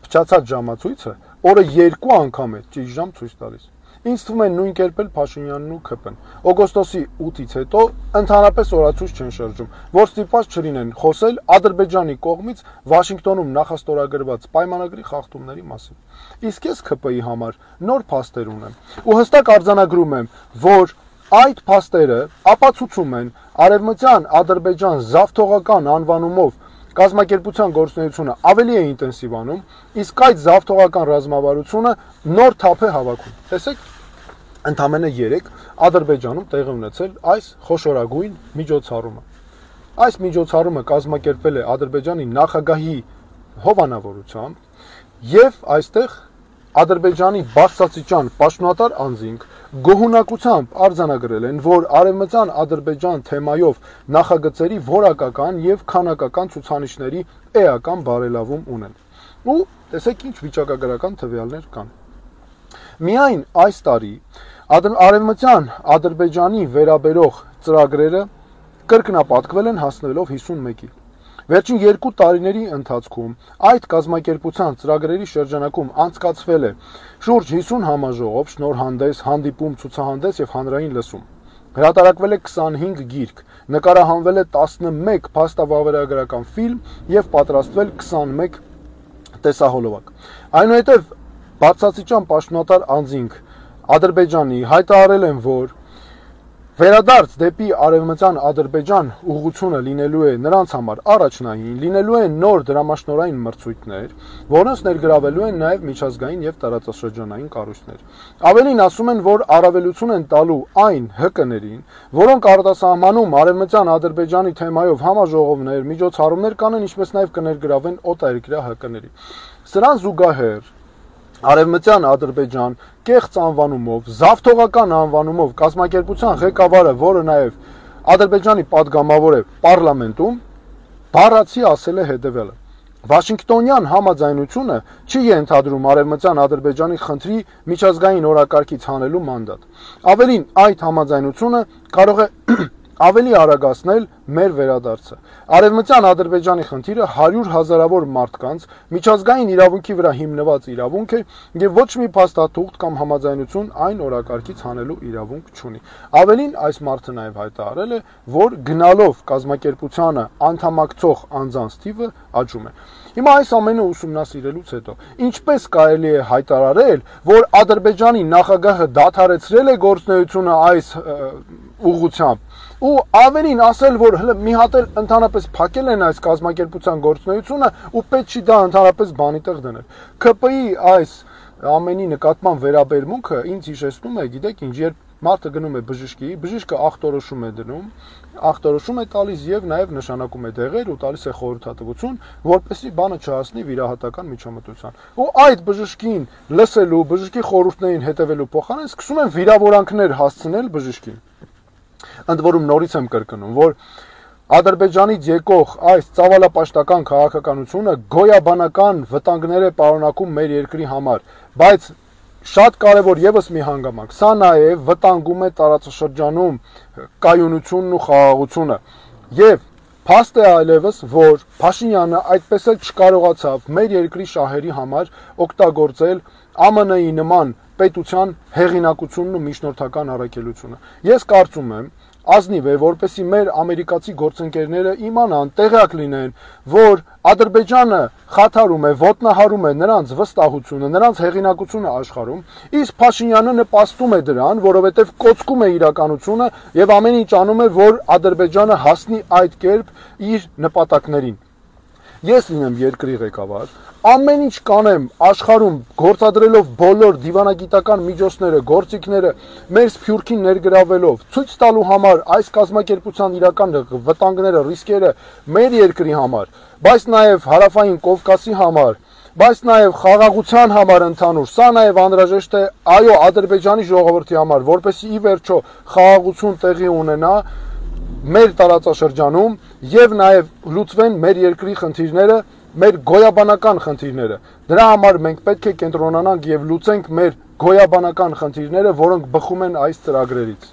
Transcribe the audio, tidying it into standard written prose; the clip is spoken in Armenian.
փչացած ժամացույցը օրը 2 անգամ է ճիշտ ժամ ցույց տալիս։ Ինձ թվում է նույն կերպ էլ Փաշինյանն ու ՔՊ-ն։ Օգոստոսի 8-ից հետո ընդհանրապես օրացույց չեն շրջում, որ ստիպված չլինեն խոսել Ադրբեջանի կողմից Վաշինգտոնում նախաստորագրված պայմանագրի խախտումների մասին։ Իսկ ես ՔՊ-ի համար նոր փաստեր ունեմ ու հստակ արձանագրում եմ, որ այդ փաստերը ապացուցում են Արևմտյան Ադրբեջան զավթողական անվանումով կազմակերպության գործունեությունը ավելի է ինտենսիվանում, իսկ այդ զավթողական ռազմավարությունը նոր թափ է հավաքում։ Տեսեք, ընդամենը 3 Ադրբեջանում տեղի ունեցել այս խոշորագույն միջոցառումը։ Այս միջոցառումը կազմակերպվել է Ադրբեջանի նախագահի հովանավորությամբ եւ այստեղ Ադրբեջանի բարձրաստիճան պաշտոնատար անձինք գոհունակությամբ արձանագրել են, որ Արևմտյան Ադրբեջան թեմայով նախագծերի որակական եւ քանակական ցուցանիշների էական բարելավում ունեն։ Ու տեսեք ինչ վիճակագրական տվյալներ կան։ Միայն այս տարի Արևմտյան Ադրբեջանի վերաբերող ծրագրերը կրկնապատկվել են հասնելով 51-ի։ Վերջին 2 տարիների ընթացքում այդ կազմակերպության ծրագրերի շրջանակում անցկացվել է շուրջ 50 համաժողով, շնորհանդես, հանդիպում, ցուցահանդես եւ հանրային լսում։ Հրատարակվել է 25 գիրք, նկարահանվել է 11 փաստավավերագրական ֆիլմ եւ պատրաստվել 21 տեսահոլովակ։ Այնուհետև բարձրաստիճան պաշտոնատար անձինք Ադրբեջանի հայտարարել են, որ վերադարձ դեպի Արևմտյան Ադրբեջան ուղղությունը լինելու է նրանց համար առաջնային, լինելու են նոր դրամաշնորհային մրցույթներ, որոնց ներգրավելու են նաև միջազգային եւ տարածաշրջանային կառույցներ։ Ավելին ասում են, որ առավելություն են տալու այն ՀԿ-ներին, որոնք արտասահմանում Արևմտյան Ադրբեջանի թեմայով համաժողովներ, միջոցառումներ կանեն, ինչպես նաև կներգրավեն օտարերկրյա ՀԿ-ների։ Սրան զուգահեռ Արևմտյան Ադրբեջան կեղծ անվանումով, զավթողական անվանումով կազմակերպության ղեկավարը, որը նաև Ադրբեջանի падգամավոր է պարլամենտում, բառացի ասել է հետևյալը. Վաշինգտոնյան համաձայնությունը չի ենթադրում Արևմտյան Ադրբեջանի խնդրի միջազգային օրակարգից հանելու մանդատ։ Ավելին, այդ համաձայնությունը կարող է ավելի արագացնել մեր վերադարձը։ Արևմտյան Ադրբեջանի խնդիրը 100 հազարավոր մարդկանց միջազգային իրավունքի վրա հիմնված իրավունք է եւ ոչ մի փաստաթուղթ կամ համաձայնություն այն օրակարգից հանելու իրավունք չունի։ Ավելին, այս մարդը նաեւ հայտարարել է, որ գնալով կազմակերպությանը անդամակցող անձանց թիվը աճում է։ Հիմա այս ամենը ուսումնասիրելուց հետո ինչպես կարելի է հայտարարել, որ Ադրբեջանի նախագահը դադարեցրել է գործունեությունը այս ուղղությամբ ու ավելին ասել, որ մի հատ էլ ընդհանրապես փակել են այս կազմակերպության գործունեությունը ու պետք չի դա ընդհանրապես բանի տեղ դնել։ ՔՊ-ի այս ամենի նկատմամբ վերաբերմունքը ինձ հիշեցնում է, գիտեք ինչ, երբ մարդը գնում է բժշկի, բժիշկը ախտորոշում է դնում, ախտորոշում է տալիս եւ նաեւ նշանակում է դեղեր ու տալիս է խորհրդատվություն, որպեսզի բանը չհասնի վիրահատական միջամտության։ Ու այդ բժշկին լսելու, բժշկի խորհուրդներին հետևելու փոխարեն սկսում են վիրավորանքներ հասցնել բժշկին։ Ընդ որում նորից եմ կրկնում, որ Ադրբեջանից եկող այս ծավալապաշտական քաղաքականությունը գոյաբանական վտանգներ է պարունակում մեր երկրի համար, բայց շատ կարևոր եւս մի հանգամանք, սա նաեւ վտանգում է տարածաշրջանում կայունությունն ու խաղաղությունը եւ փաստ է այլևս, որ Փաշինյանը այդպես էլ չկարողացավ մեր երկրի շահերի համար օգտագործել ԱՄՆ-ի նման պետության հեղինակությունն ու միջնորդական առաքելությունը։ Ես կարծում եմ, ազնիվ է, որպեսզի մեր ամերիկացի գործընկերները իմանան, տեղյակ լինեն, որ Ադրբեջանը խաթարում է, ոտնահարում է նրանց վստահությունը, նրանց հեղինակությունը աշխարհում, իսկ Փաշինյանը նպաստում է դրան, որովհետև կոծկում է իրականությունը եւ ամեն ինչ անում է, որ Ադրբեջանը հասնի այդ կերպ իր նպատակներին։ Ես լինեմ երկրի ղեկավար, ամեն ինչ կանեմ աշխարհում գործադրելով բոլոր դիվանագիտական միջոցները, գործիքները, մեր սփյուռքին ներգրավելով, ցույց տալու համար այս կազմակերպության իրական վտանգները, ռիսկերը մեր երկրի համար, բայց նաև հարավային Կովկասի համար, բայց նաև խաղաղության համար ընդհանուր, սա նաև անհրաժեշտ է այո Ադրբեջանի ժողովրդի համար, որպեսզի ի վերջո խաղաղություն տեղի ունենա մեր տարածաշրջանում եւ նաեւ լուծվեն մեր երկրի խնդիրները, մեր գոյաբանական խնդիրները։ Դրա համար մենք պետք է կենտրոնանանք եւ լուծենք մեր գոյաբանական խնդիրները, որոնք բխում են այս ծրագրերից։